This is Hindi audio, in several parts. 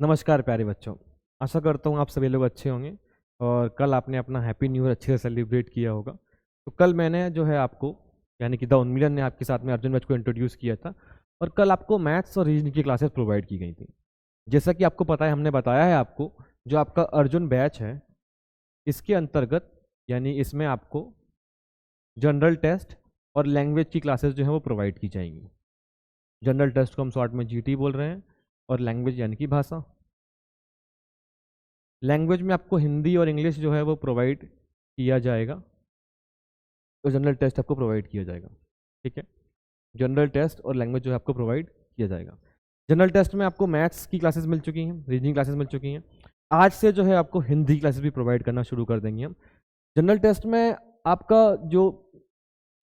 नमस्कार प्यारे बच्चों। आशा करता हूँ आप सभी लोग अच्छे होंगे और कल आपने अपना हैप्पी न्यू ईयर अच्छे से सेलिब्रेट किया होगा। तो कल मैंने जो है आपको यानी कि द उन्मिलन ने आपके साथ में अर्जुन बैच को इंट्रोड्यूस किया था और कल आपको मैथ्स और रीजनिंग की क्लासेस प्रोवाइड की गई थी। जैसा कि आपको पता है, हमने बताया है आपको जो आपका अर्जुन बैच है इसके अंतर्गत यानी इसमें आपको जनरल टेस्ट और लैंग्वेज की क्लासेस जो है वो प्रोवाइड की जाएंगी। जनरल टेस्ट को हम शॉर्ट में जीटी बोल रहे हैं और लैंग्वेज यानी कि भाषा। लैंग्वेज में आपको हिंदी और इंग्लिश जो है वो प्रोवाइड किया जाएगा, तो जनरल टेस्ट आपको प्रोवाइड किया जाएगा। ठीक है, जनरल टेस्ट और लैंग्वेज जो है आपको प्रोवाइड किया जाएगा। जनरल टेस्ट में आपको मैथ्स की क्लासेस मिल चुकी हैं, रीजनिंग क्लासेस मिल चुकी हैं। आज से जो है आपको हिंदी क्लासेस भी प्रोवाइड करना शुरू कर देंगे हम। जनरल टेस्ट में आपका जो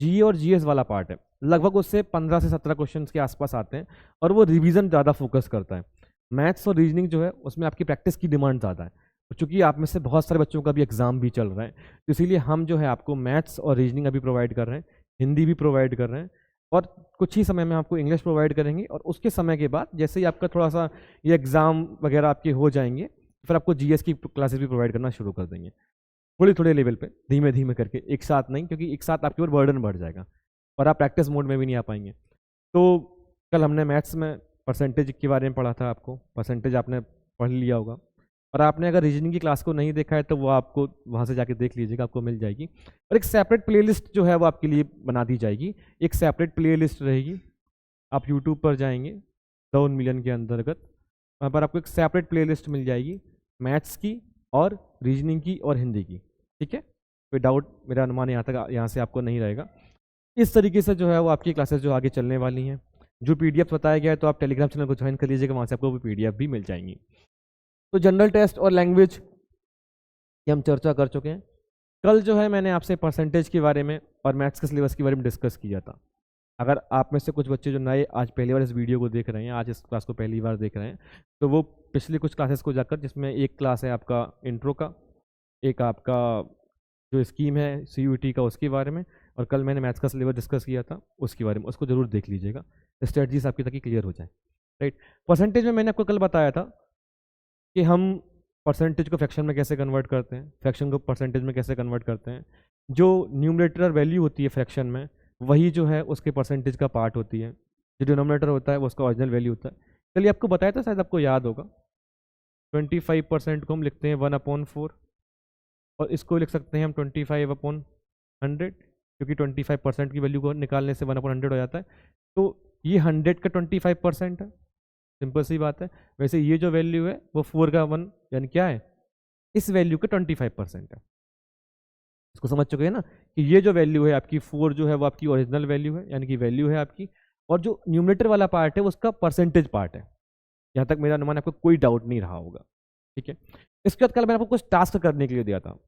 जीए और जीएस वाला पार्ट है लगभग उससे 15 से 17 क्वेश्चन के आसपास आते हैं और वो रिवीजन ज़्यादा फोकस करता है। मैथ्स और रीजनिंग जो है उसमें आपकी प्रैक्टिस की डिमांड ज़्यादा है, चूँकि आप में से बहुत सारे बच्चों का भी एग्जाम भी चल रहा है, तो इसीलिए हम जो है आपको मैथ्स और रीजनिंग अभी प्रोवाइड कर रहे हैं, हिंदी भी प्रोवाइड कर रहे हैं और कुछ ही समय में आपको इंग्लिश प्रोवाइड करेंगे। और उसके समय के बाद जैसे ही आपका थोड़ा सा ये एग्ज़ाम वगैरह आपके हो जाएंगे फिर आपको जीएस की क्लासेस भी प्रोवाइड करना शुरू कर देंगे, थोड़े थोड़े लेवल पे, धीमे धीमे करके, एक साथ नहीं, क्योंकि एक साथ आपके ऊपर बर्डन बढ़ जाएगा और आप प्रैक्टिस मोड में भी नहीं आ पाएंगे। तो कल हमने मैथ्स में परसेंटेज के बारे में पढ़ा था, आपको परसेंटेज आपने पढ़ लिया होगा। और आपने अगर रीजनिंग की क्लास को नहीं देखा है तो वो आपको वहाँ से जाके देख लीजिएगा, आपको मिल जाएगी। और एक सेपरेट प्लेलिस्ट जो है वो आपके लिए बना दी जाएगी, एक सेपरेट प्लेलिस्ट रहेगी। आप यूट्यूब पर जाएंगे द उन्मिलन के अंतर्गत, वहाँ पर आपको एक सेपरेट प्लेलिस्ट मिल जाएगी मैथ्स की और रीजनिंग की और हिंदी की। ठीक है, कोई डाउट मेरा अनुमान यहाँ से आपको नहीं रहेगा। इस तरीके से जो है वो आपकी क्लासेस जो आगे चलने वाली हैं। जो पीडीएफ बताया गया है तो आप टेलीग्राम चैनल को ज्वाइन कर लीजिएगा, वहाँ से आपको वो पीडीएफ भी मिल जाएंगी। तो जनरल टेस्ट और लैंग्वेज की हम चर्चा कर चुके हैं। कल जो है मैंने आपसे परसेंटेज के बारे में और मैथ्स के सिलेबस के बारे में डिस्कस किया था। अगर आप में से कुछ बच्चे जो नए आज पहली बार इस वीडियो को देख रहे हैं, आज इस क्लास को पहली बार देख रहे हैं, तो वो पिछली कुछ क्लासेस को जाकर, जिसमें एक क्लास है आपका इंट्रो का, एक आपका जो स्कीम है सीयूईटी का उसके बारे में, और कल मैंने मैथ्स का सिलेबस डिस्कस किया था उसके बारे में, उसको जरूर देख लीजिएगा, स्ट्रेटजीज आपकी ताकि क्लियर हो जाए। राइट, परसेंटेज में मैंने आपको कल बताया था कि हम परसेंटेज को फ्रैक्शन में कैसे कन्वर्ट करते हैं, फ्रैक्शन को परसेंटेज में कैसे कन्वर्ट करते हैं। जो न्यूमरेटर वैल्यू होती है फ्रैक्शन में वही जो है उसके परसेंटेज का पार्ट होती है, जो डिनोमिनेटर होता है वो उसका ओरिजिनल वैल्यू होता है। चलिए आपको बताया था, शायद आपको याद होगा। 25% को हम लिखते हैं 1/4 और इसको लिख सकते हैं हम 25/100, क्योंकि 25% की वैल्यू को निकालने से 1/100 हो जाता है। तो ये 100 का 25% है, सिंपल सी बात है। वैसे ये जो वैल्यू है वो 4 का 1 यानी क्या है, इस वैल्यू का 25% है। इसको समझ चुके हैं ना कि ये जो वैल्यू है आपकी 4 जो है वो आपकी ओरिजिनल वैल्यू है, यानी कि वैल्यू है आपकी, और जो न्यूमरेटर वाला पार्ट है उसका परसेंटेज पार्ट है। यहाँ तक मेरा अनुमान आपको कोई डाउट नहीं रहा होगा। ठीक है, इसके बाद कल मैंने आपको कुछ टास्क करने के लिए दिया था।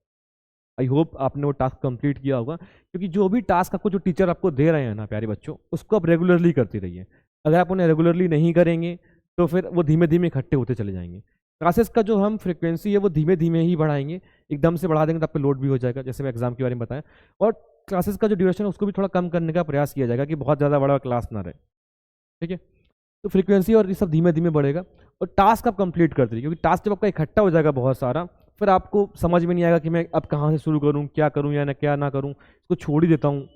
आई होप आपने वो टास्क कंप्लीट किया होगा, क्योंकि जो भी टास्क आपको जो टीचर आपको दे रहे हैं ना प्यारे बच्चों, उसको आप रेगुलरली करते रहिए। अगर आप उन्हें रेगुलरली नहीं करेंगे तो फिर वो धीमे धीमे इकट्ठे होते चले जाएंगे। क्लासेस का जो हम फ्रिक्वेंसी है वो धीमे धीमे ही बढ़ाएंगे, एकदम से बढ़ा देंगे तो आप पे लोड भी हो जाएगा, जैसे मैं एग्जाम के बारे में बताया। और क्लासेस का जो ड्यूरेशन है उसको भी थोड़ा कम करने का प्रयास किया जाएगा कि बहुत ज़्यादा बड़ा क्लास ना रहे। ठीक है, तो फ्रीक्वेंसी और ये सब धीमे धीमे बढ़ेगा और टास्क आप कंप्लीट करते रहिए, क्योंकि टास्क जब आपका इकट्ठा हो जाएगा बहुत सारा, फिर आपको समझ में नहीं आएगा कि मैं अब कहाँ से शुरू करूँ, क्या करूँ या क्या ना करूँ, इसको छोड़ ही देता हूँ,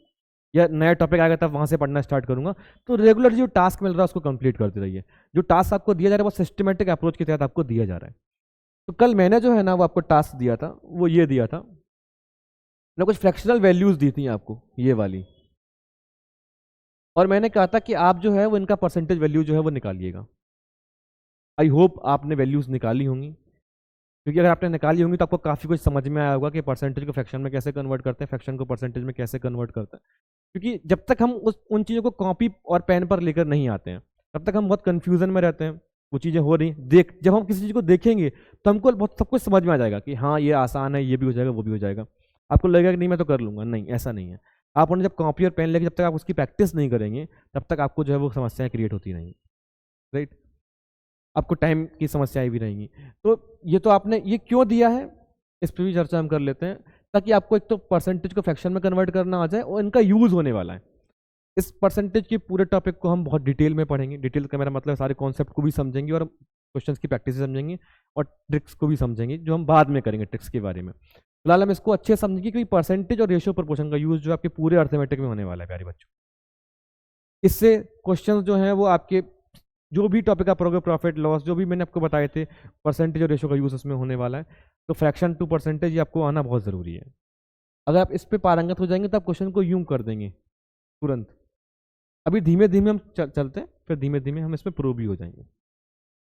या नया टॉपिक आएगा तब वहाँ से पढ़ना स्टार्ट करूँगा। तो रेगुलर जो टास्क मिल रहा है उसको कंप्लीट करते रहिए। जो टास्क आपको दिया जा रहा है वो सिस्टमेटिक अप्रोच के तहत आपको दिया जा रहा है। तो कल मैंने जो है ना वो आपको टास्क दिया था, वो ये दिया था, मैंने कुछ फ्रैक्शनल वैल्यूज दी थी आपको, ये वाली, और मैंने कहा था कि आप जो है वो इनका परसेंटेज वैल्यू जो है वो निकालिएगा। आई होप आपने वैल्यूज निकाली होंगी, क्योंकि अगर आपने निकाली होंगी तो आपको काफ़ी कुछ समझ में आया होगा कि परसेंटेज को फ्रैक्शन में कैसे कन्वर्ट करते हैं, फ्रैक्शन को परसेंटेज में कैसे कन्वर्ट करते हैं। क्योंकि जब तक हम उन चीज़ों को कॉपी और पेन पर लेकर नहीं आते हैं तब तक हम बहुत कन्फ्यूजन में रहते हैं। वो चीज़ें हो रही जब हम किसी चीज़ को देखेंगे तो हमको बहुत सब कुछ समझ में आ जाएगा कि हाँ ये आसान है, ये भी हो जाएगा, वो भी हो जाएगा। आपको लगेगा कि नहीं मैं तो कर लूँगा, नहीं ऐसा नहीं है। आप उन्हें जब कॉपी और पेन लेके जब तक आप उसकी प्रैक्टिस नहीं करेंगे तब तक आपको जो है वो समस्याएं क्रिएट होती रहेंगी। राइट, आपको टाइम की समस्याएं भी रहेंगी। तो ये तो आपने ये क्यों दिया है इस पर भी चर्चा हम कर लेते हैं, ताकि आपको एक तो परसेंटेज को फ्रैक्शन में कन्वर्ट करना आ जाए और इनका यूज होने वाला है। इस परसेंटेज के पूरे टॉपिक को हम बहुत डिटेल में पढ़ेंगे। डिटेल का मेरा मतलब सारे कॉन्सेप्ट को भी समझेंगे और क्वेश्चंस की प्रैक्टिस समझेंगे और ट्रिक्स को भी समझेंगे, जो हम बाद में करेंगे ट्रिक्स के बारे में। फिलहाल हम इसको अच्छे से समझेंगे कि परसेंटेज और रेशियो प्रोपोर्शन का यूज जो आपके पूरे अर्थमेटिक में होने वाला है प्यारे बच्चों। इससे क्वेश्चन जो है वो आपके जो भी टॉपिक आप पढ़ोगे, प्रॉफिट लॉस जो भी मैंने आपको बताए थे, परसेंटेज और रेशियो का यूज उसमें होने वाला है। तो फ्रैक्शन टू परसेंटेज ये आपको आना बहुत ज़रूरी है। अगर आप इस पे पारंगत हो जाएंगे तो आप क्वेश्चन को यूं कर देंगे तुरंत। अभी धीमे धीमे हम चलते हैं, फिर धीमे धीमे हम इसमें प्रूव भी हो जाएंगे।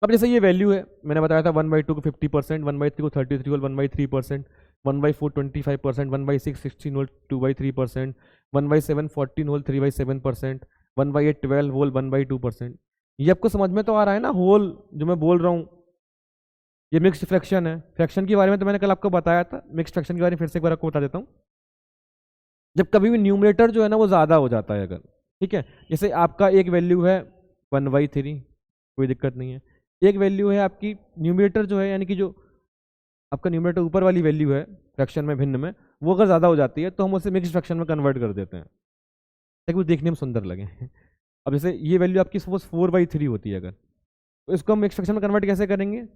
अब जैसे ये वैल्यू है, मैंने बताया था 1/2 को 50%, 1/3 को 33 वोल्ट, 1/3%, 1/4 25%, 1/6 16 वोल्ट, 2/3%, 1/7 14 वोल्ट, 3/7%, 1/8 12 वोल्ट, 1/2%। ये आपको समझ में तो आ रहा है ना? होल जो मैं बोल रहा हूँ ये मिक्स्ड फ्रैक्शन है। फ्रैक्शन के बारे में तो मैंने कल आपको बताया था, मिक्स्ड फ्रैक्शन के बारे में फिर से एक बार आपको बता देता हूँ। जब कभी भी न्यूमरेटर जो है ना वो ज़्यादा हो जाता है अगर, ठीक है, जैसे आपका एक वैल्यू है 1/3, कोई दिक्कत नहीं है। एक वैल्यू है आपकी न्यूमरेटर जो है, यानी कि जो आपका न्यूमरेटर ऊपर वाली वैल्यू है फ्रैक्शन में, भिन्न में, वो अगर ज़्यादा हो जाती है तो हम उसे मिक्स्ड फ्रैक्शन में कन्वर्ट कर देते हैं ताकि वो देखने में सुंदर लगे। अब जैसे ये वैल्यू आपकी सपोज 4/3 होती है अगर, तो इसको हम मिक्स्ड फ्रैक्शन में कन्वर्ट कैसे करेंगे?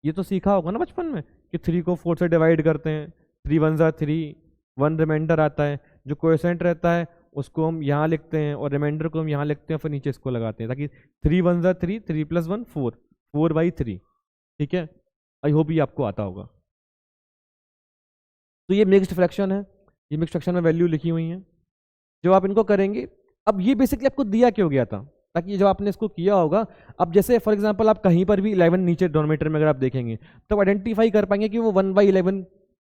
ये तो सीखा होगा ना बचपन में कि 3 को 4 से डिवाइड करते हैं, 3 1 ज़ा 3, 1 रिमाइंडर आता है, जो कोएफिशिएंट रहता है उसको हम यहाँ लिखते हैं और रिमाइंडर को हम यहाँ लिखते हैं, फिर नीचे इसको लगाते हैं ताकि 3 1 ज़ा 3, 3 + 1 4, 4/3। ठीक है, आई होप ये आपको आता होगा। तो ये मिक्स्ड फ्रैक्शन है, ये मिक्स्ड फ्रैक्शन में वैल्यू लिखी हुई है। जो आप इनको करेंगे, अब ये बेसिकली आपको दिया क्यों गया था? ताकि जब आपने इसको किया होगा, अब जैसे फॉर एग्जांपल आप कहीं पर भी 11 नीचे डिनोमिनेटर में अगर आप देखेंगे तो आइडेंटिफाई कर पाएंगे कि वो 1/11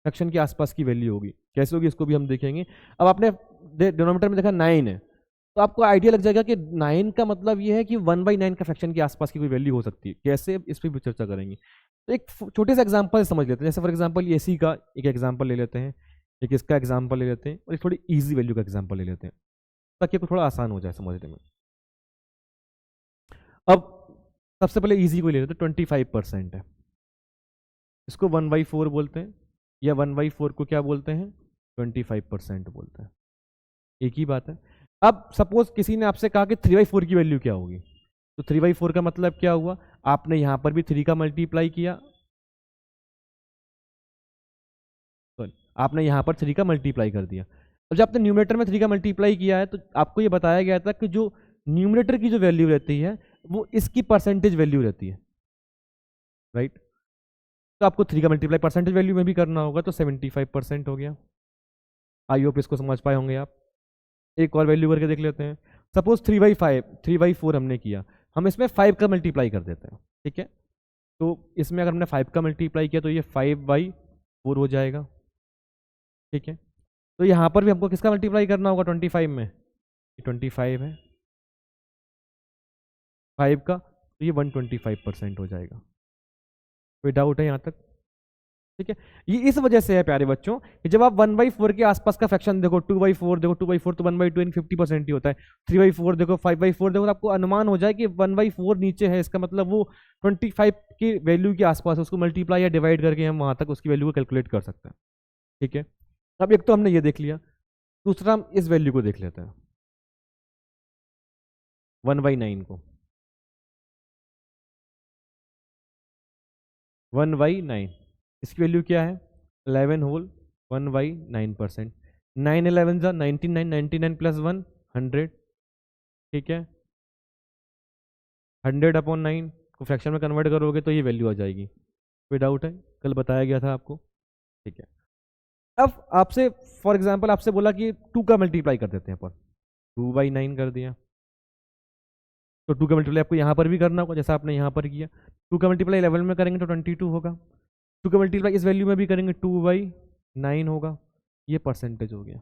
फ्रैक्शन के आसपास की वैल्यू होगी। कैसे होगी इसको भी हम देखेंगे। अब आपने डिनोमिनेटर में देखा 9 है, तो आपको आइडिया लग जाएगा कि 9 का मतलब ये है कि 1/9 का फ्रैक्शन के आसपास की कोई वैल्यू हो सकती है। कैसे, इस पर भी चर्चा करेंगे। तो एक छोटे से एग्जाम्पल समझ लेते हैं। जैसे फॉर एग्जाम्पल AC का एक एग्जाम्पल ले लेते हैं, एक इसका एग्जाम्पल ले लेते हैं और एक थोड़ी ईजी वैल्यू का एग्जाम्पल ले लेते हैं ताकि आपको थोड़ा आसान हो जाए समझने में। अब सबसे पहले इजी को ले लेते हैं, 25% है, इसको 1/4 बोलते हैं, या 1/4 को क्या बोलते हैं? 25% बोलते हैं। एक ही बात है। अब सपोज किसी ने आपसे कहा कि 3/4 की वैल्यू क्या होगी, तो 3/4 का मतलब क्या हुआ? आपने यहां पर भी 3 का मल्टीप्लाई किया, आपने यहां पर 3 का मल्टीप्लाई कर दिया। अब जब आपने न्यूमरेटर में 3 का मल्टीप्लाई किया है तो आपको ये बताया गया था कि जो न्यूमरेटर की जो वैल्यू रहती है वो इसकी परसेंटेज वैल्यू रहती है, राइट? तो आपको 3 का मल्टीप्लाई परसेंटेज वैल्यू में भी करना होगा, तो 75% हो गया। आई होप इसको समझ पाए होंगे आप। एक और वैल्यू करके देख लेते हैं। सपोज 3/4 हमने किया, हम इसमें 5 का मल्टीप्लाई कर देते हैं, ठीक है? तो इसमें अगर हमने 5 का मल्टीप्लाई किया तो ये 5/4 हो जाएगा, ठीक है? तो यहाँ पर भी हमको किसका मल्टीप्लाई करना होगा? 25 में, 25 है 5 का, तो ये 125% हो जाएगा। कोई डाउट है यहाँ तक? ठीक है, ये इस वजह से है प्यारे बच्चों कि जब आप 1/4 के आसपास का फ्रैक्शन देखो, 2/4 देखो, 2/4 तो 1/2 50% ही होता है, 3/4 देखो, 5/4 देखो, तो आपको अनुमान हो जाए कि 1/4 नीचे है, इसका मतलब वो 25 की वैल्यू के आसपास है। उसको मल्टीप्लाई या डिवाइड करके हम वहां तक उसकी वैल्यू को कैलकुलेट कर सकते हैं, ठीक है? अब एक तो हमने ये देख लिया, दूसरा हम इस वैल्यू को देख लेते हैं, 1/9 को, 1/9 इसकी वैल्यू क्या है? 11 होल 1/9%। 9 11 जा 99, 99 + 1 100, ठीक है? 100/9 को फ्रैक्शन में कन्वर्ट करोगे तो ये वैल्यू आ जाएगी। कोई डाउट है? कल बताया गया था आपको, ठीक है? अब आपसे फॉर एग्जांपल आपसे बोला कि 2 का मल्टीप्लाई कर देते हैं अपन, 2/9 कर दिया, तो 2 का मल्टीप्लाई आपको यहाँ पर भी करना होगा जैसा आपने यहाँ पर किया। 2 का मल्टीप्लाई 11 में करेंगे तो 22 होगा, 2 का मल्टीप्लाई इस वैल्यू में भी करेंगे 2/9 होगा। ये परसेंटेज हो गया।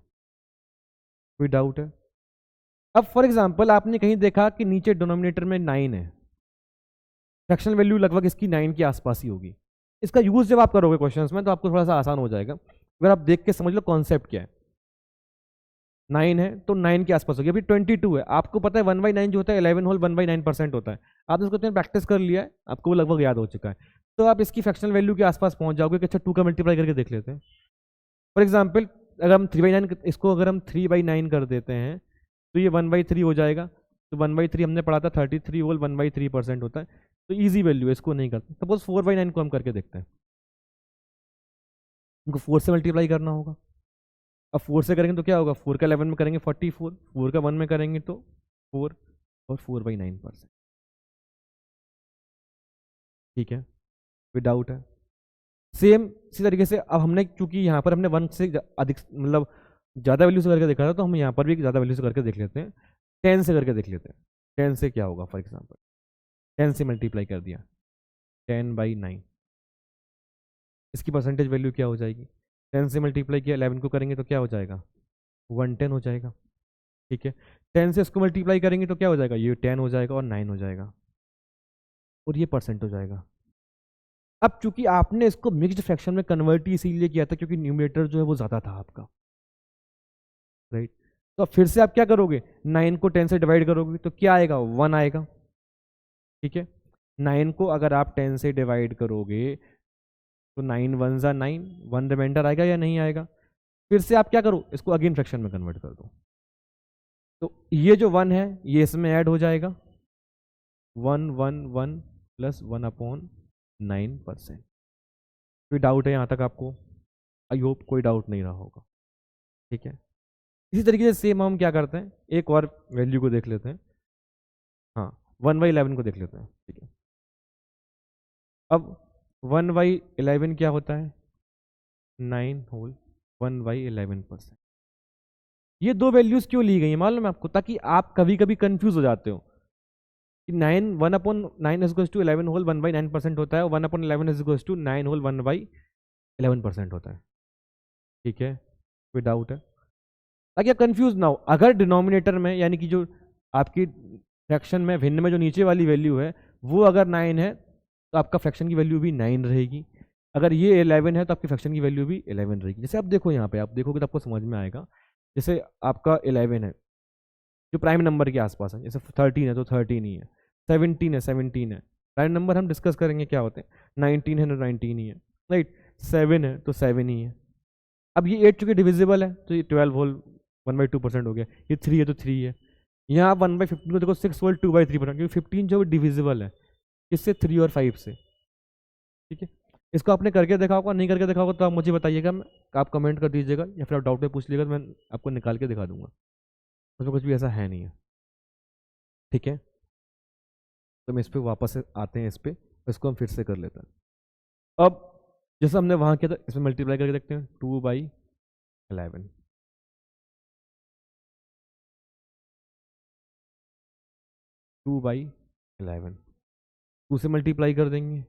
कोई डाउट है? अब फॉर एग्जांपल आपने कहीं देखा कि नीचे डिनोमिनेटर में 9 है, फ्रैक्शनल वैल्यू लगभग इसकी 9 के आसपास ही होगी। इसका यूज जब आप करोगे क्वेश्चंस में तो आपको थोड़ा सा आसान हो जाएगा। अगर आप देख के समझ लो कॉन्सेप्ट क्या है। 9 है तो 9 के आसपास होगी। अभी 22 है, आपको पता है 1/9 जो होता है 11 होल 1/9% होता है। आपने उसको इतना प्रैक्टिस कर लिया है, आपको वो लगभग याद हो चुका है, तो आप इसकी फ्रैक्शनल वैल्यू के आसपास पहुंच जाओगे कि अच्छा 2 का मल्टीप्लाई करके देख लेते हैं। फॉर एग्जाम्पल अगर हम 3/9 इसको अगर हम 3/9 कर देते हैं तो ये 1/3 हो जाएगा। तो 1/3 हमने पढ़ा था 33 होल 1/3% होता है। तो ईजी वैल्यू है, इसको नहीं करते। सपोज 4/9 को हम करके देखते हैं, हमको 4 से मल्टीप्लाई करना होगा। अब 4 से करेंगे तो क्या होगा, 4 का 11 में करेंगे 44, 4 का 1 में करेंगे तो 4 और 4/9%। ठीक है, विदाउट है। सेम इसी तरीके से अब हमने, चूंकि यहाँ पर हमने 1 से अधिक मतलब ज़्यादा वैल्यू से करके देखा था, तो हम यहाँ पर भी ज़्यादा वैल्यू से करके देख लेते हैं। 10 से करके देख लेते हैं। 10 से क्या होगा, फॉर एग्जाम्पल 10 से मल्टीप्लाई कर दिया 10/9, इसकी परसेंटेज वैल्यू क्या हो जाएगी। 10 से मल्टीप्लाई किया 11 को करेंगे तो क्या हो जाएगा, 110 हो जाएगा। ठीक है, 10 से इसको मल्टीप्लाई करेंगे तो क्या हो जाएगा, ये 10 हो जाएगा और 9 हो जाएगा और ये परसेंट हो जाएगा। अब चूंकि आपने इसको मिक्स्ड फ्रैक्शन में कन्वर्ट इसीलिए किया था क्योंकि न्यूमरेटर जो है वो ज़्यादा था आपका, राइट। तो फिर से आप क्या करोगे, 9 को 10 से डिवाइड करोगे तो क्या आएगा, 1 आएगा। ठीक है, 9 को अगर आप 10 से डिवाइड करोगे तो 9 1 ज़ा 9, 1 रिमाइंडर आएगा या नहीं आएगा। फिर से आप क्या करो, इसको अगेन फ्रैक्शन में कन्वर्ट कर दो, तो ये जो 1 है ये इसमें ऐड हो जाएगा, 1 1 1 प्लस 1/9%। कोई डाउट है यहाँ तक आपको, आई होप कोई डाउट नहीं रहा होगा। ठीक है, इसी तरीके से सेम हम क्या करते हैं, एक और वैल्यू को देख लेते हैं। हाँ, 1/11 को देख लेते हैं। ठीक है, अब 1/11 क्या होता है, 9 होल 1/11%। ये दो वैल्यूज क्यों ली गई है मालूम है आपको, ताकि आप कभी कभी कंफ्यूज हो जाते हो कि 1/9 इज टू 11 होल 1/9% होता है, 1/11 इज टू 9 होल 1/11% होता है। ठीक है, कोई डाउट है, ताकि आप कंफ्यूज ना हो। अगर डिनोमिनेटर में यानी कि जो आपकी फ्रैक्शन में भिन्न में जो नीचे वाली वैल्यू है वो अगर 9 है तो आपका फ्रैक्शन की वैल्यू भी 9 रहेगी। अगर ये 11 है तो आपकी फ्रैक्शन की वैल्यू भी 11 रहेगी। जैसे आप देखो यहाँ पे, आप देखोगे तो आपको समझ में आएगा। जैसे आपका 11 है जो प्राइम नंबर के आसपास है, जैसे 13 है तो 13 ही है, 17 है 17 है। प्राइम नंबर हम डिस्कस करेंगे क्या होते हैं, 19 है तो 19 ही है, राइट। 7 है तो 7 ही है। अब ये 8 चूंकि डिविजिबल है तो ये 12 होल 1/2% हो गया। ये 3 है तो 3 है। यहाँ आप 1/15 को देखो 6 होल 2/3%, क्योंकि 15 जो डिविजिबल है इससे 3 और 5 से। ठीक है, इसको आपने करके देखा होगा, नहीं करके देखा होगा तो आप मुझे बताइएगा, आप कमेंट कर दीजिएगा या फिर आप डाउट में पूछ लीजिएगा, तो मैं आपको निकाल के दिखा दूंगा। उसमें कुछ भी ऐसा है नहीं है। ठीक है, तो हम इस पर वापस से आते हैं, इस पर इसको हम फिर से कर लेते हैं। अब जैसे हमने वहाँ किया था इसमें मल्टीप्लाई करके देखते हैं, 2/11 2/11 2 से मल्टीप्लाई कर देंगे,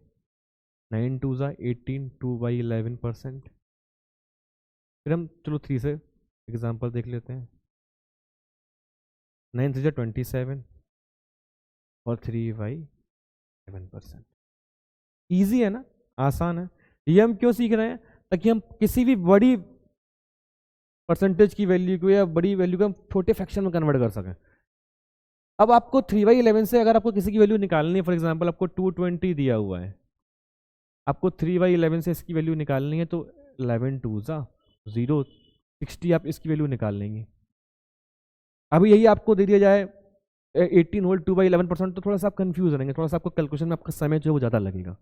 9 2 ज़ा 18 2/11%। फिर हम चलो 3 से एग्जांपल देख लेते हैं, 9 3 ज़ा 27 और 3/11%। ईजी है ना, आसान है। ये हम क्यों सीख रहे हैं, ताकि हम किसी भी बड़ी परसेंटेज की वैल्यू को या बड़ी वैल्यू को हम छोटे फ्रैक्शन में कन्वर्ट कर सकें। अब आपको 3/11 से अगर आपको किसी की वैल्यू निकालनी है, फॉर एग्जांपल आपको 220 दिया हुआ है, आपको 3/11 से इसकी वैल्यू निकालनी है, तो 11 2 ज़ा 0 60 आप इसकी वैल्यू निकाल लेंगे। अभी यही आपको दे दिया जाए 18 होल 2/11%, तो थोड़ा सा आप कंफ्यूज रहेंगे, थोड़ा सा आपको कैलकुलेशन में आपका समय जो है वो ज़्यादा लगेगा।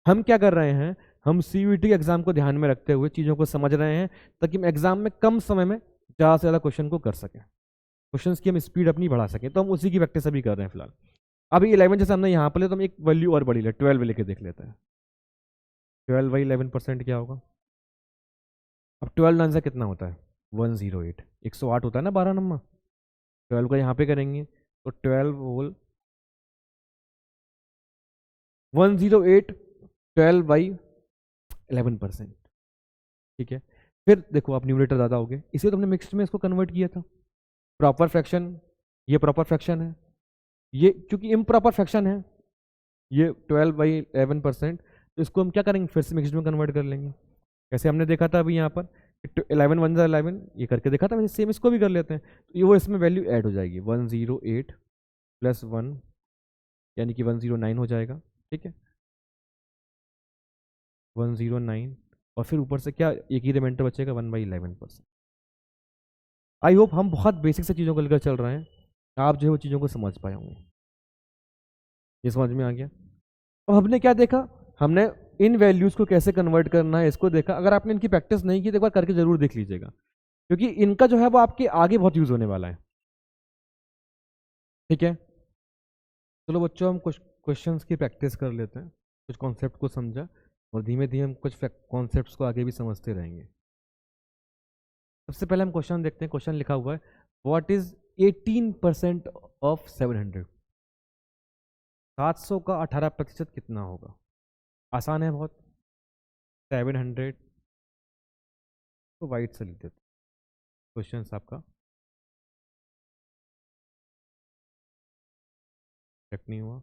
हम क्या कर रहे हैं, हम CUET एग्जाम को ध्यान में रखते हुए चीज़ों को समझ रहे हैं, ताकि हम एग्जाम में कम समय में ज़्यादा से ज़्यादा क्वेश्चन को कर सकें, क्वेश्चंस की हम स्पीड अपनी बढ़ा सकें। तो हम उसी की प्रैक्टिस अभी कर रहे हैं फिलहाल। अभी 11 जैसे हमने यहाँ पर ले, तो हम एक वैल्यू और बड़ी ले 12 लेके देख लेते हैं। 12/11% क्या होगा। अब 12 9 से कितना होता है, 108 108 होता है ना 12 नंबर। 12 का यहाँ पे करेंगे तो 12 होल 108 12/11%। ठीक है, फिर देखो आप न्यूमरेटर ज़्यादा हो गए, इसलिए तो हमने मिक्स्ड में इसको कन्वर्ट किया था। प्रॉपर फ्रैक्शन, ये प्रॉपर फ्रैक्शन है, ये चूंकि इम्प्रॉपर फ्रैक्शन है, ये 12/11%। तो इसको हम क्या करेंगे, फिर से मिक्स्ड में कन्वर्ट कर लेंगे। जैसे हमने देखा था अभी यहाँ पर 11 1 ज़ा 11 ये करके देखा था, वैसे सेम इसको भी कर लेते हैं। तो ये वो इसमें वैल्यू ऐड हो जाएगी, 108 प्लस 1 यानी कि 109 हो जाएगा। ठीक है, 109 और फिर ऊपर से क्या एक ही रिमाइंडर बचेगा 1/11%। आई होप हम बहुत बेसिक से चीज़ों को लेकर चल रहे हैं, आप जो है वो चीज़ों को समझ पाए होंगे। ये समझ में आ गया। अब हमने क्या देखा, हमने इन वैल्यूज़ को कैसे कन्वर्ट करना है इसको देखा। अगर आपने इनकी प्रैक्टिस नहीं की तो एक बार करके ज़रूर देख लीजिएगा, क्योंकि इनका जो है वो आपके आगे बहुत यूज़ होने वाला है। ठीक है, चलो बच्चों हम कुछ क्वेश्चंस की प्रैक्टिस कर लेते हैं, कुछ कॉन्सेप्ट को समझा और धीमे धीमे हम कुछ कॉन्सेप्ट्स को आगे भी समझते रहेंगे। सबसे पहले हम क्वेश्चन देखते हैं। क्वेश्चन लिखा हुआ है व्हाट इज 18% ऑफ 700। 700 का 18% कितना होगा? आसान है बहुत। 700 तो वाइट से लिख देते क्वेश्चन आपका, चेक नहीं हुआ।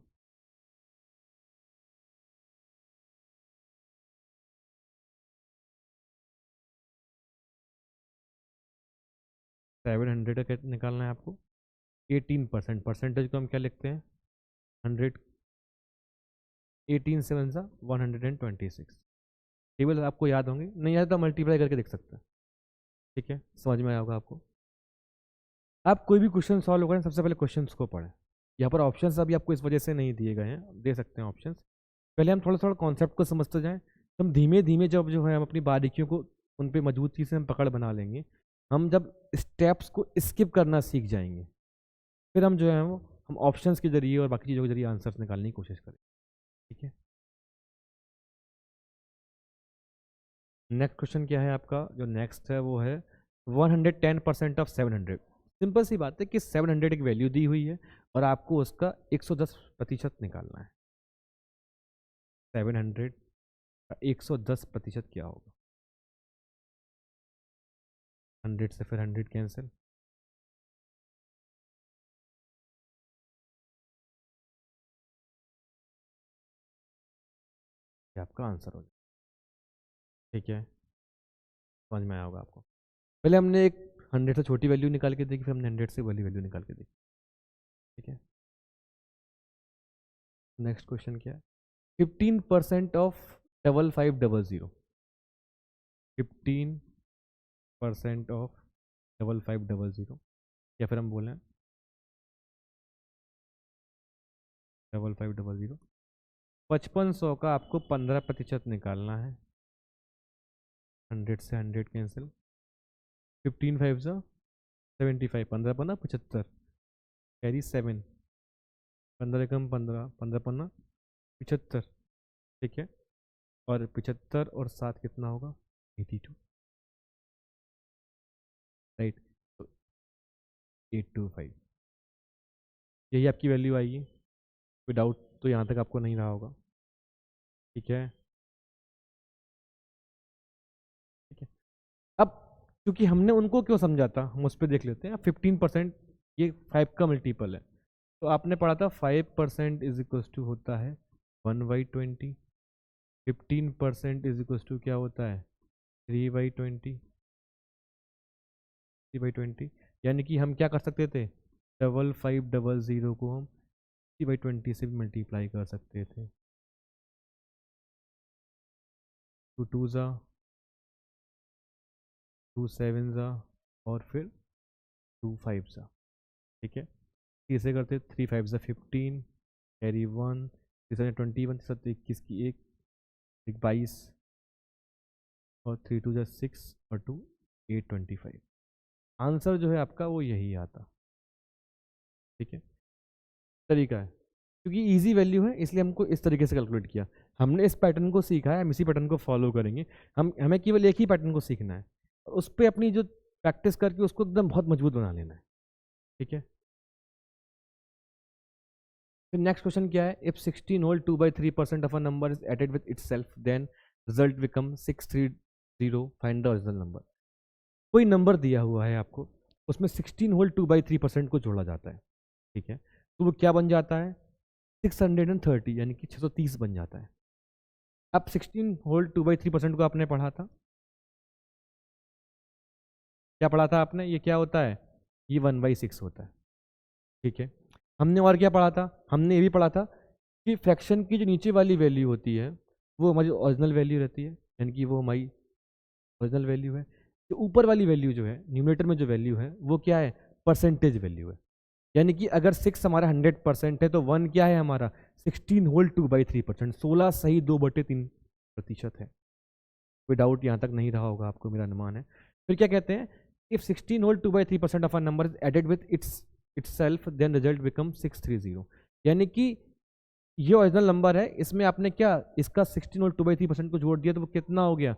सेवन हंड्रेड का निकालना है आपको। 18% परसेंटेज को हम क्या लिखते हैं? 100। 18 7 सा 126। टेबल आपको याद होंगे, नहीं याद तो मल्टीप्लाई करके देख सकते हैं। ठीक है, समझ में आया होगा आपको। आप कोई भी क्वेश्चन सॉल्व करें सबसे पहले क्वेश्चंस को पढ़ें। यहाँ पर ऑप्शंस अभी आपको इस वजह से नहीं दिए गए हैं, दे सकते हैं ऑप्शंस। पहले हम थोड़ा थोड़ा कॉन्सेप्ट को समझते जाएं, तो हम धीमे धीमे जब जो है हम अपनी बारीकियों को उन पर मजबूती से हम पकड़ बना लेंगे। हम जब स्टेप्स को स्किप करना सीख जाएंगे, फिर हम जो है वो हम ऑप्शंस के जरिए और बाकी चीज़ों के जरिए आंसर्स निकालने की कोशिश करें। ठीक है, नेक्स्ट क्वेश्चन क्या है आपका? जो नेक्स्ट है वो है 110% ऑफ 700। सिंपल सी बात है कि 700 एक वैल्यू दी हुई है और आपको उसका 110% निकालना है। 700 का 110% क्या होगा? 100 से फिर 100 कैंसिल, ये आपका आंसर हो जाए। ठीक है, समझ में आया होगा आपको। पहले हमने एक 100 से छोटी वैल्यू निकाल के देखी, फिर हमने 100 से बड़ी वैल्यू निकाल के देखी। ठीक है, नेक्स्ट क्वेश्चन क्या है? 15% ऑफ 5500। 15% ऑफ 5500, या फिर हम बोलें 5500। 5500 का आपको 15% निकालना है। 100 से 100 कैंसिल, 15 5 सा 75, 15 पन्ना 75, कैरी 7, 15 कम 15, 15 पन्ना 75। ठीक है, और 75 और 7 कितना होगा? 82। राइट, तो 825 यही आपकी वैल्यू आएगी। कोई डाउट तो यहाँ तक आपको नहीं रहा होगा। ठीक है, ठीक है। अब क्योंकि हमने उनको क्यों समझा था, हम उस पर देख लेते हैं। 15% ये 5 का मल्टीपल है, तो आपने पढ़ा था 5% इज इक्वल टू होता है 1/20। 15% इज इक्वल टू क्या होता है? 3/20। 3/20 यानी कि हम क्या कर सकते थे? 5500 को हम 3/20 से भी मल्टीप्लाई कर सकते थे। 2 2 ज़ा 2 7 ज़ा और फिर 2 5 ज़ा। ठीक है, इसे करते 3 5 ज़ा 15, कैरी 1, 21, 21 की एक 22 और 3 2 ज़ा 6 और 2 825। आंसर जो है आपका वो यही आता। ठीक है, तरीका है, क्योंकि इजी वैल्यू है इसलिए हमको इस तरीके से कैलकुलेट किया। हमने इस पैटर्न को सीखा है, हम इसी पैटर्न को फॉलो करेंगे। हमें केवल एक ही पैटर्न को सीखना है, उस पर अपनी जो प्रैक्टिस करके उसको एकदम बहुत मजबूत बना लेना है। ठीक है, फिर नेक्स्ट क्वेश्चन क्या है? If 16 whole 2/3% of a number is added with itself then result become 630, find the original number. कोई नंबर दिया हुआ है आपको, उसमें 16 होल 2/3% को जोड़ा जाता है। ठीक है, तो वो क्या बन जाता है? 630 यानी कि 630 बन जाता है। अब 16 होल 2/3% को आपने पढ़ा था, क्या पढ़ा था आपने? ये क्या होता है? ये 1/6 होता है। ठीक है, हमने और क्या पढ़ा था? हमने ये भी पढ़ा था कि फ्रैक्शन की जो नीचे वाली वैल्यू होती है वो हमारी ओरिजिनल वैल्यू रहती है, यानी कि वो हमारी ओरिजिनल वैल्यू है। जो ऊपर वाली वैल्यू जो है न्यूमरेटर में जो वैल्यू है वो क्या है? परसेंटेज वैल्यू है। यानी कि अगर 6 हमारा 100% है तो 1 क्या है हमारा? 16 होल 2/3%, 16 सही 2/3% है। कोई डाउट यहाँ तक नहीं रहा होगा आपको, मेरा अनुमान है। फिर क्या कहते हैं, if 16 whole 2/3% of a number is added with itself then result become 630। यानी कि ये ओरिजिनल नंबर है, इसमें आपने क्या इसका 16 और 2/3% को जोड़ दिया तो वो कितना हो गया,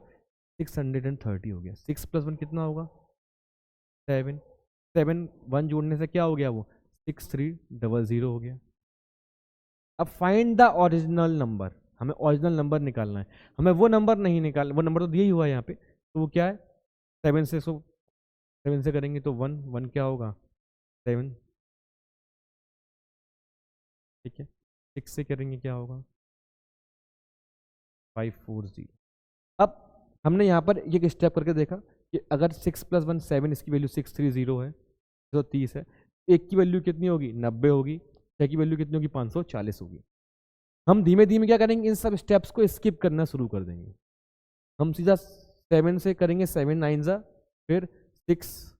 630 हो गया। 6 + 1 कितना होगा, 7, 7 1 जोड़ने से क्या हो गया, वो 6300 हो गया। अब फाइंड द ओरिजिनल नंबर, हमें ओरिजिनल नंबर निकालना है, हमें वो नंबर नहीं निकालना, वो नंबर तो दिया ही हुआ है यहाँ पे, तो वो क्या है 7 से, 7 से करेंगे तो 1 1 क्या होगा 7, ठीक है। 6 से करेंगे क्या होगा 540। अब हमने यहाँ पर एक स्टेप करके देखा कि अगर 6 + 1 7, इसकी वैल्यू 630 है, 130 है, एक की वैल्यू कितनी होगी 90 होगी, 6 की वैल्यू कितनी होगी 540 होगी। हम धीमे धीमे क्या करेंगे, इन सब स्टेप्स को स्किप करना शुरू कर देंगे। हम सीधा 7 से करेंगे, 7 9 जा, फिर 6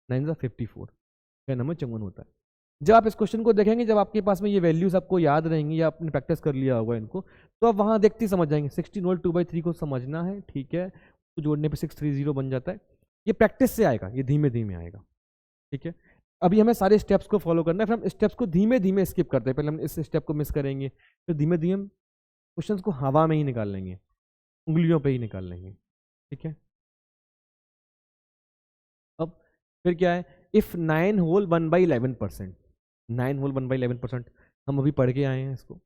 9 जा 54, 6 नंबर 54 होता है। जब आप इस क्वेश्चन को देखेंगे, जब आपके पास में ये वैल्यूज आपको याद रहेंगी या आपने प्रैक्टिस कर लिया होगा इनको, तो आप वहाँ देखते ही समझ जाएंगे। 16 होल 2/3 को समझना है, ठीक है, तो जोड़ने पे 630 बन जाता है। ये प्रैक्टिस से आएगा, ये धीमे धीमे आएगा, ठीक है। अभी हमें सारे स्टेप्स को फॉलो करना है, फिर हम स्टेप्स को धीमे धीमे स्किप करते हैं। पहले हम इस स्टेप को मिस करेंगे, फिर धीमे धीमे क्वेश्चन को हवा में ही निकाल लेंगे, उंगलियों पे ही निकाल लेंगे, ठीक है। अब फिर क्या है, इफ 9 होल 1/11%, 9 होल 1/11%, हम अभी पढ़ के आए हैं इसको।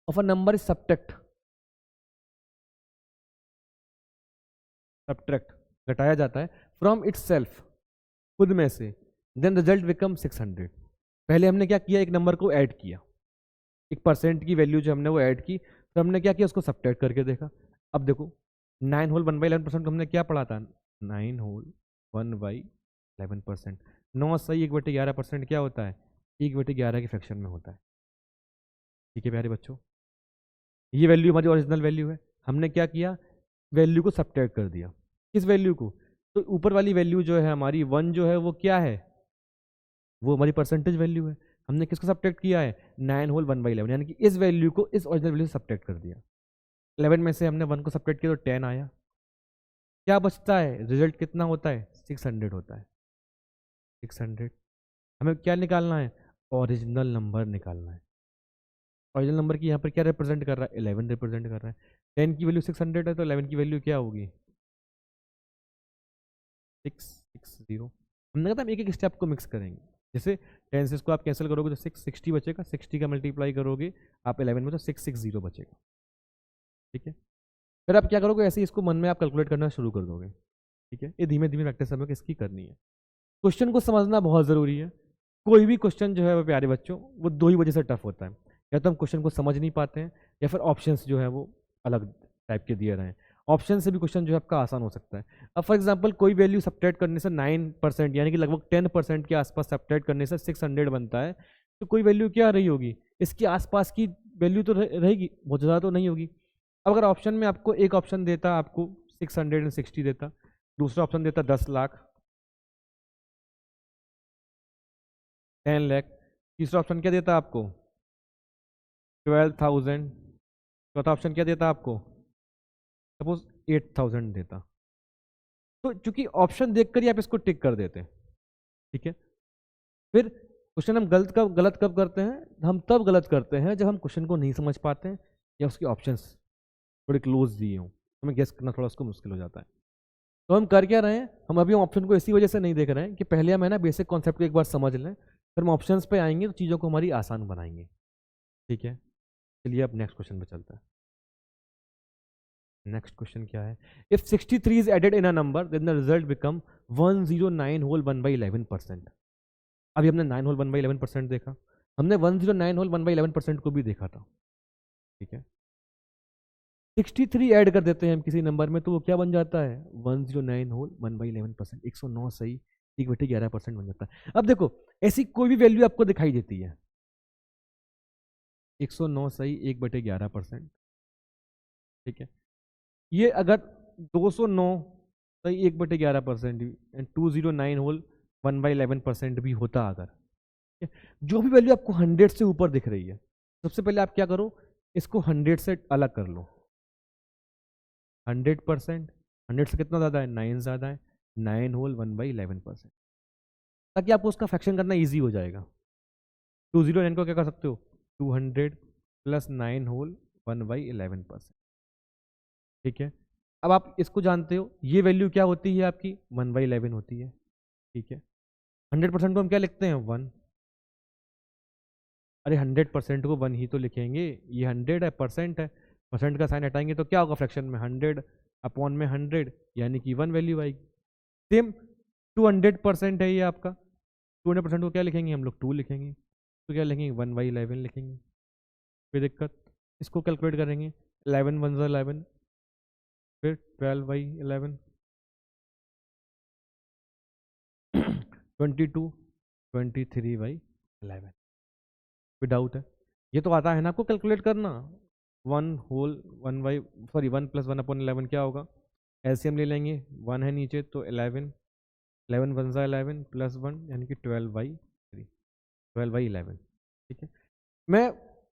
Of a number is subtract घटाया जाता है फ्रॉम इट्स सेल्फ, खुद में से, देन रिजल्ट बिकम 600। पहले हमने क्या किया, एक नंबर को ऐड किया, एक परसेंट की वैल्यू जो हमने वो ऐड की, फिर हमने क्या किया, उसको सब्ट्रैक्ट करके देखा। अब देखो 9 होल 1/11% को हमने क्या पढ़ा था, 9 होल 1/11%, 9 सही 1/11% क्या होता है, 1/11 के फ्रैक्शन में होता है, ठीक है प्यारे बच्चों। ये वैल्यू हमारी ओरिजिनल वैल्यू है, हमने क्या किया, वैल्यू को सब्ट्रैक्ट कर दिया। किस वैल्यू को, तो ऊपर वाली वैल्यू जो है हमारी 1 जो है वो क्या है, वो हमारी परसेंटेज वैल्यू है। हमने किसको सब्ट्रैक्ट किया है, 9 होल 1/11, यानी कि इस वैल्यू को इस ओरिजिनल वैल्यू से सब्ट्रैक्ट कर दिया। 11 में से हमने 1 को सब्ट्रैक्ट किया तो 10 आया, क्या बचता है, रिजल्ट कितना होता है 600 होता है, 600। हमें क्या निकालना है, ओरिजिनल नंबर निकालना है। ओरिजिनल नंबर की यहाँ पर क्या रिप्रेजेंट कर रहा है, 11 रिप्रेजेंट कर रहा है। 10 की वैल्यू 600 है तो 11 की वैल्यू क्या होगी 660। हमने कहा था हम एक एक स्टेप को मिक्स करेंगे। जैसे 10 से इसको आप कैंसिल करोगे तो 660 बचेगा, 60 का मल्टीप्लाई करोगे आप 11 में तो 660 बचेगा, ठीक है। फिर आप क्या करोगे, ऐसे ही इसको मन में आप कैलकुलेट करना शुरू कर दोगे, ठीक है। ये धीमे धीमे प्रैक्टिस हमें किसकी करनी है। क्वेश्चन को समझना बहुत ज़रूरी है। कोई भी क्वेश्चन जो है वो प्यारे बच्चों, वो दो ही वजह से टफ होता है, या तो हम क्वेश्चन को समझ नहीं पाते हैं, या फिर ऑप्शंस जो है वो अलग टाइप के दिए रहे हैं। ऑप्शन से भी क्वेश्चन जो है आपका आसान हो सकता है। अब फॉर एग्जांपल कोई वैल्यू सब्ट्रैक्ट करने से 9% यानी कि लगभग 10% के आसपास सब्ट्रैक्ट करने से 600 बनता है, तो कोई वैल्यू क्या रही होगी, इसके आसपास की वैल्यू तो रहेगी, बहुत ज़्यादा तो नहीं होगी। अब अगर ऑप्शन में आपको एक ऑप्शन देता आपको 660 देता, दूसरा ऑप्शन देता 10 लाख, 10 लाख, तीसरा ऑप्शन क्या देता आपको 12,000, चौथा ऑप्शन क्या देता आपको सपोज 8,000 देता। तो चूंकि ऑप्शन देखकर ही आप इसको टिक कर देते हैं, ठीक है। फिर क्वेश्चन हम गलत कब करते हैं, हम तब गलत करते हैं जब हम क्वेश्चन को नहीं समझ पाते हैं या उसके ऑप्शंस थोड़े क्लोज दिए हों, हमें गेस करना थोड़ा उसको मुश्किल हो जाता है। तो हम कर क्या रहे हैं, हम अभी ऑप्शन को इसी वजह से नहीं देख रहे हैं कि पहले हम है ना बेसिक कॉन्सेप्ट को एक बार समझ लें, फिर हम ऑप्शंस पे आएंगे तो चीज़ों को हमारी आसान बनाएंगे, ठीक है। चलिए अब नेक्स्ट क्वेश्चन पे चलते हैं। नेक्स्ट क्वेश्चन क्या है, if 63 is added in a number then the result become 109 whole 1/11%। अभी हमने 9 होल 1/11% देखा, हमने 109 होल 1/11% को भी देखा था, ठीक है। 63 ऐड कर देते हैं हम किसी नंबर में तो वो क्या बन जाता है 109 होल 1/11%, 109 सही 1/11% बन जाता है। अब देखो ऐसी कोई भी वैल्यू आपको दिखाई देती है, 109 सही 1/11%, ठीक है। ये अगर 209 सही 1/11% एंड 209 होल 1/11% भी होता अगर, ठीक है? जो भी वैल्यू आपको 100 से ऊपर दिख रही है सबसे पहले आप क्या करो, इसको 100 से अलग कर लो। 100%, 100 से कितना ज़्यादा है, 9 ज़्यादा है, 9 होल 1/11%, ताकि आपको उसका फ्रैक्शन करना ईजी हो जाएगा। 209 को क्या कर सकते हो, 200 + 9 होल 1/11%। ठीक है, अब आप इसको जानते हो, ये वैल्यू क्या होती है आपकी, 1/11 होती है। ठीक है, 100% को हम क्या लिखते हैं, 1। अरे 100% को 1 ही तो लिखेंगे, ये 100 है, परसेंट है, परसेंट का साइन हटाएंगे तो क्या होगा फ्रैक्शन में, 100 अपॉन में 100, यानी कि 1 वैल्यू आएगी। सेम 200% है ये आपका, 200% को क्या लिखेंगे हम लोग, 2 लिखेंगे, तो क्या लिखेंगे, 1/11 लिखेंगे। कोई दिक्कत, इसको कैलकुलेट करेंगे, 11 1 11, फिर 12/11, 22, 23/11। कोई डाउट है, ये तो आता है ना आपको कैलकुलेट करना। 1 होल 1 + 1/11 क्या होगा, एलसीएम ले लेंगे, 1 है नीचे तो 11, 11 1 11 + 1 यानी कि 12/3, 12/11। ठीक है, मैं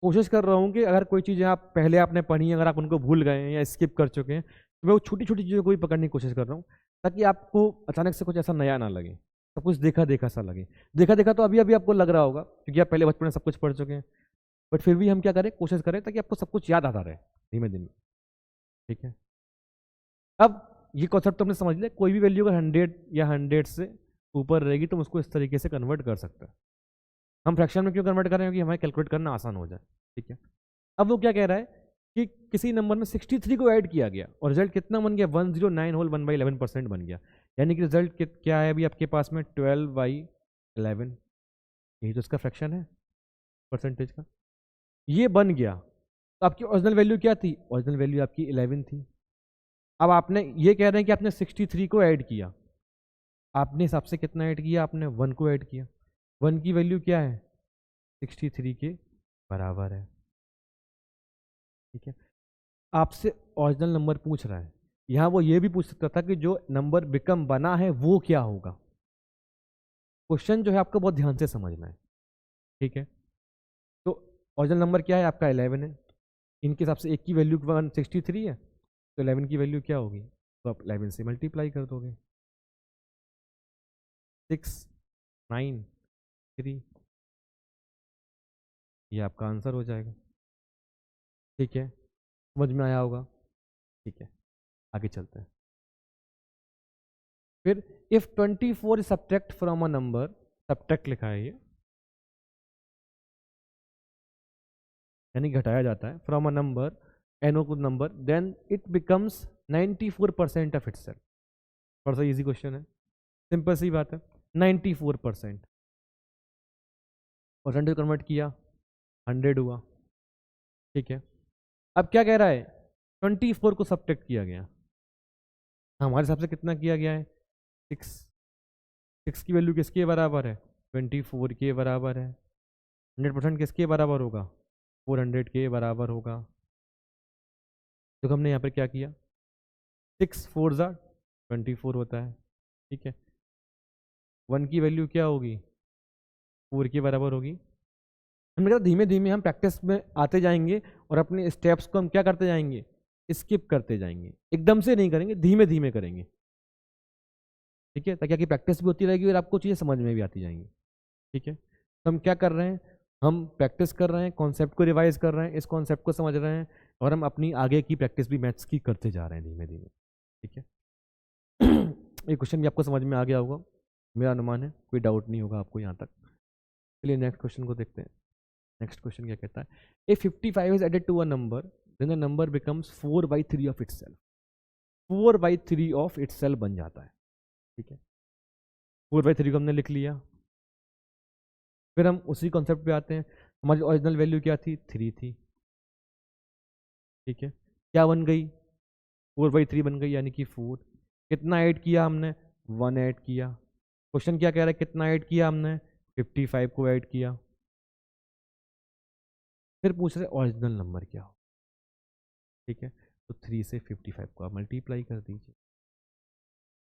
कोशिश कर रहा हूँ कि अगर कोई चीज़ें आप पहले आपने पढ़ी हैं, अगर आप उनको भूल गए हैं या स्किप कर चुके हैं, तो मैं वो छोटी छोटी चीज़ों को भी पकड़ने की कोशिश कर रहा हूँ, ताकि आपको अचानक से कुछ ऐसा नया ना लगे, सब कुछ देखा देखा सा लगे। देखा देखा तो अभी अभी आपको लग रहा होगा, क्योंकि आप पहले बचपन में सब कुछ पढ़ चुके हैं, बट फिर भी हम क्या करें, कोशिश करें ताकि आपको सब कुछ याद आता रहे धीमे धीमे। ठीक है, अब ये कॉन्सेप्ट तो हमने समझ लिया, कोई भी वैल्यू अगर 100 या 100 से ऊपर रहेगी तो हम उसको इस तरीके से कन्वर्ट कर सकते हैं। हम फ्रैक्शन में क्यों कन्वर्ट कर रहे हैं, क्योंकि हमें कैलकुलेट करना आसान हो जाए। ठीक है, अब वो क्या कह रहा है कि किसी नंबर में 63 को ऐड किया गया और रिजल्ट कितना बन गया, 109 होल 1/11% बन गया, यानी कि रिजल्ट क्या है अभी आपके पास में, 12/11। यही तो इसका फ्रैक्शन है परसेंटेज का, ये बन गया। तो आपकी ओरिजिनल वैल्यू क्या थी, ओरिजिनल वैल्यू आपकी 11 थी। अब आपने ये कह रहे हैं कि आपने 63 को ऐड किया, आपने हिसाब से कितना ऐड किया, आपने 1 को ऐड किया। 1 की वैल्यू क्या है, 63 के बराबर है। ठीक है, आपसे ओरिजिनल नंबर पूछ रहा है, यहाँ वो ये भी पूछ सकता था कि जो नंबर बिकम बना है वो क्या होगा। क्वेश्चन जो है आपको बहुत ध्यान से समझना है। ठीक है, तो ओरिजिनल नंबर क्या है आपका, 11 है, इनके हिसाब से एक की वैल्यू 163 है, तो 11 की वैल्यू क्या होगी, तो आप 11 से मल्टीप्लाई कर दोगे, 6 9 3, ये आपका आंसर हो जाएगा। ठीक है, समझ में आया होगा। ठीक है, आगे चलते हैं। फिर if 24 subtract from a number, subtract लिखा है ये, यानी घटाया जाता है, फ्रॉम अ नंबर, एनो को number, then it becomes 94% of itself. थोड़ा सा इजी क्वेश्चन है, सिंपल सी बात है, 94%, परसेंटेज कन्वर्ट किया, 100 हुआ। ठीक है, अब क्या कह रहा है, 24 को सब्ट्रैक्ट किया गया, हमारे हिसाब से कितना किया गया है, 6। 6 की वैल्यू किसके बराबर है, 24 के बराबर है। 100% किसके बराबर होगा, 400 के बराबर होगा। तो हमने यहाँ पर क्या किया, 6 4 ज़ा 24 होता है। ठीक है, 1 की वैल्यू क्या होगी, 4 के बराबर होगी। हमने कहा धीमे धीमे हम प्रैक्टिस में आते जाएंगे और अपने स्टेप्स को हम क्या करते जाएंगे, स्किप करते जाएंगे, एकदम से नहीं करेंगे, धीमे धीमे करेंगे। ठीक है, ताकि आपकी प्रैक्टिस भी होती रहेगी और आपको चीज़ें समझ में भी आती जाएंगी। ठीक है, तो हम क्या कर रहे हैं, हम प्रैक्टिस कर रहे हैं, कॉन्सेप्ट को रिवाइज कर रहे हैं, इस कॉन्सेप्ट को समझ रहे हैं, और हम अपनी आगे की प्रैक्टिस भी मैथ्स की करते जा रहे हैं धीमे धीमे। ठीक है, ये क्वेश्चन भी आपको समझ में आ गया होगा, मेरा अनुमान है, कोई डाउट नहीं होगा आपको यहाँ तक। चलिए नेक्स्ट क्वेश्चन को देखते हैं। नेक्स्ट क्वेश्चन क्या कहता है, a 55 is added to a number, then the number becomes 4/3 of itself. 4/3 of itself बन जाता है। ठीक है, 4/3 को हमने लिख लिया। फिर हम उसी कॉन्सेप्ट पे आते हैं, हमारी ओरिजिनल वैल्यू क्या थी, 3 थी। ठीक है, क्या बन गई, 4/3 बन गई, यानी कि 4। कितना ऐड किया हमने, 1 ऐड किया। क्वेश्चन क्या कह रहा है, कितना ऐड किया हमने, 55 को ऐड किया। फिर पूछ रहे ओरिजिनल नंबर क्या हो। ठीक है, तो 3 से 55 को आप मल्टीप्लाई कर दीजिए,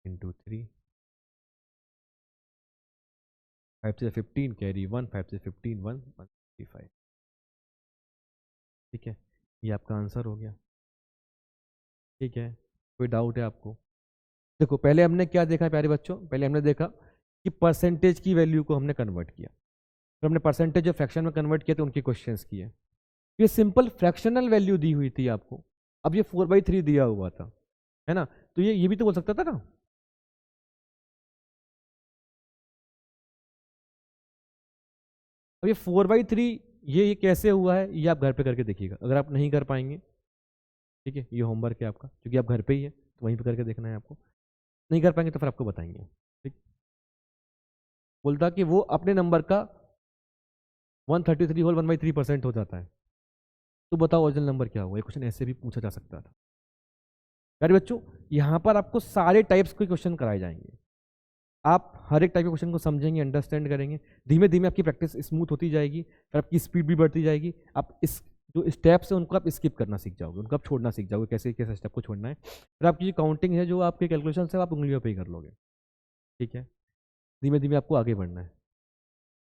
इंटू 3, 5 से 15 कैरी 1, 5 से 15 1 155। ठीक है, ये आपका आंसर हो गया। ठीक है, कोई डाउट है आपको? देखो पहले हमने क्या देखा प्यारे बच्चों, पहले हमने देखा कि परसेंटेज की वैल्यू को हमने कन्वर्ट किया, फिर हमने परसेंटेज ऑफ फ्रैक्शन में कन्वर्ट किया तो उनके क्वेश्चंस किए। ये सिंपल फ्रैक्शनल वैल्यू दी हुई थी आपको, अब ये 4/3 दिया हुआ था, है ना, तो ये भी तो बोल सकता था ना। अब ये 4/3 ये कैसे हुआ है ये आप घर पे करके देखिएगा, अगर आप नहीं कर पाएंगे, ठीक है, ये होमवर्क है आपका, क्योंकि आप घर पे ही है तो वहीं पे करके देखना है आपको, नहीं कर पाएंगे तो फिर आपको बताएंगे। ठीक, बोलता कि वो अपने नंबर का 133 होल 1/3% हो जाता है, तो बताओ ओरिजिनल नंबर क्या हुआ। ये क्वेश्चन ऐसे भी पूछा जा सकता था। यार बच्चों यहाँ पर आपको सारे टाइप्स के क्वेश्चन कराए जाएंगे, आप हर एक टाइप के क्वेश्चन को समझेंगे, अंडरस्टैंड करेंगे, धीमे धीमे आपकी प्रैक्टिस स्मूथ होती जाएगी, फिर आपकी स्पीड भी बढ़ती जाएगी, आप इस जो स्टेप्स है उनको आप स्किप करना सीख जाओगे, उनको आप छोड़ना सीख जाओगे, कैसे कैसे स्टेप को छोड़ना है, फिर आपकी जो काउंटिंग है, जो आपके कैलकुलेशन है, आप उंगलियों पे ही कर लोगे। ठीक है, धीमे धीमे आपको आगे बढ़ना है,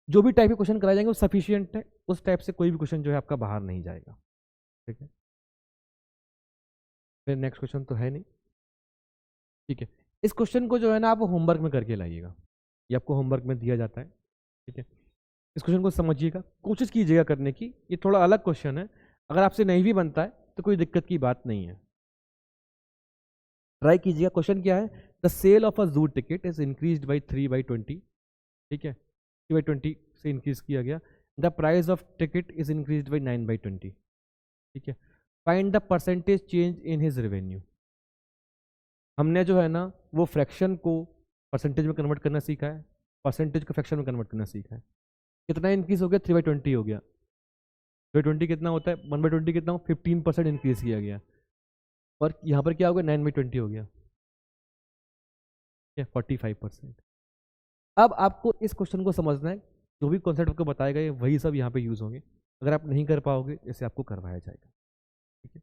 जो भी टाइप के क्वेश्चन कराए जाएंगे वो सफिशियंट है, उस टाइप से कोई भी क्वेश्चन जो है आपका बाहर नहीं जाएगा। ठीक है, फिर नेक्स्ट क्वेश्चन तो है नहीं। ठीक है, इस क्वेश्चन को जो है ना आप होमवर्क में करके लाइएगा, ये आपको होमवर्क में दिया जाता है। ठीक है, इस क्वेश्चन को समझिएगा, कोशिश कीजिएगा करने की, ये थोड़ा अलग क्वेश्चन है, अगर आपसे नहीं भी बनता है तो कोई दिक्कत की बात नहीं है, ट्राई कीजिएगा। क्वेश्चन क्या है, द सेल ऑफ अ जू टिकट इज इंक्रीज बाई 3/20। ठीक है, 3/20 से इंक्रीज किया गया, the price of ticket is increase by 9/20। ठीक है, find the percentage change in his revenue. हमने जो है ना वो फ्रैक्शन को परसेंटेज में कन्वर्ट करना सीखा है, परसेंटेज को फ्रैक्शन में कन्वर्ट करना सीखा है। कितना इंक्रीज हो गया, 3/20 हो गया, 3/20 कितना होता है, 1/20 कितना हो, 15% इंक्रीज किया गया, और यहाँ पर क्या हो गया, 9/20 हो गया, क्या 45%। अब आपको इस क्वेश्चन को समझना है, जो भी कॉन्सेप्ट आपको बताए गए वही सब यहाँ पे यूज होंगे, अगर आप नहीं कर पाओगे इसे आपको करवाया जाएगा। ठीक है,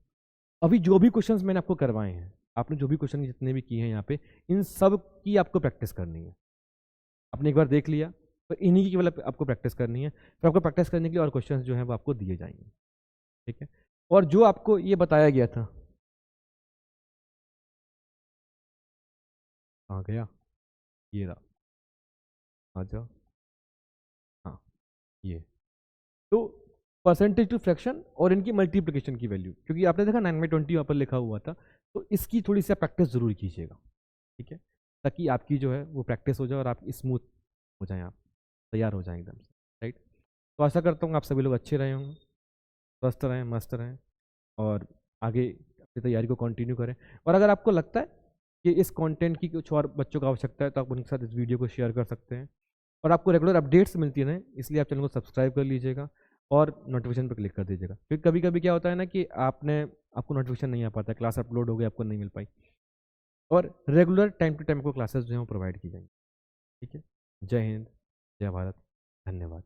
अभी जो भी क्वेश्चंस मैंने आपको करवाए हैं, आपने जो भी क्वेश्चन जितने भी किए हैं यहाँ पे, इन सब की आपको प्रैक्टिस करनी है। आपने एक बार देख लिया तो इन्हीं की केवल आपको प्रैक्टिस करनी है, फिर आपको प्रैक्टिस करने के लिए और क्वेश्चंस जो हैं वो आपको दिए जाएंगे। ठीक है, और जो आपको ये बताया गया था, आ गया, ये रहा, आ जाओ, हाँ, ये तो परसेंटेज टू फ्रैक्शन और इनकी मल्टीप्लिकेशन की वैल्यू, क्योंकि आपने देखा 9/20 यहाँ पर लिखा हुआ था, तो इसकी थोड़ी सी प्रैक्टिस जरूर कीजिएगा। ठीक है, ताकि आपकी जो है वो प्रैक्टिस हो जाए और आप स्मूथ हो जाएं, आप तैयार हो जाएं एकदम से। राइट, तो आशा करता हूँ आप सभी लोग अच्छे रहे होंगे, स्वस्थ रहें, मस्त रहें, और आगे अपनी तैयारी को कंटिन्यू करें। और अगर आपको लगता है कि इस कंटेंट की कुछ और बच्चों को आवश्यकता है तो आप उनके साथ इस वीडियो को शेयर कर सकते हैं, और आपको रेगुलर अपडेट्स मिलती रहें इसलिए आप चैनल को सब्सक्राइब कर लीजिएगा और नोटिफिकेशन पर क्लिक कर दीजिएगा, क्योंकि कभी कभी क्या होता है ना कि आपको नोटिफिकेशन नहीं आ पाता, क्लास अपलोड हो गई आपको नहीं मिल पाई, और रेगुलर टाइम टू टाइम को क्लासेस जो हैं वो प्रोवाइड की जाएंगी। ठीक है, जय हिंद, जय भारत, धन्यवाद।